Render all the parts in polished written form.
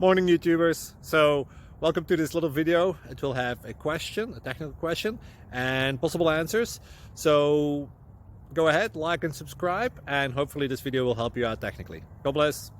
Morning YouTubers. So welcome to this little video. It will have a question, a technical question, and possible answers. So go ahead, like and subscribe, and hopefully this video will help you out technically. God bless.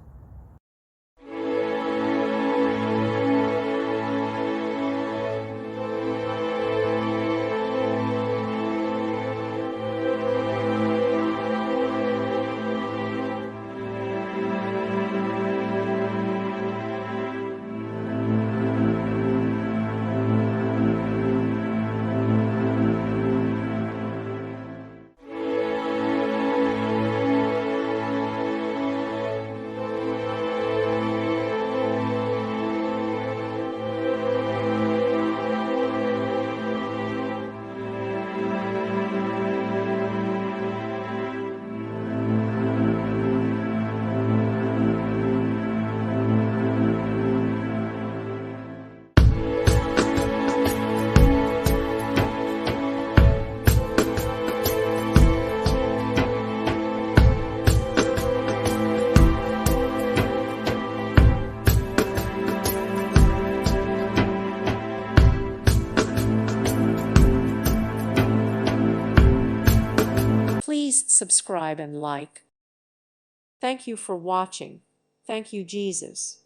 Please subscribe and like. Thank you for watching. Thank you, Jesus.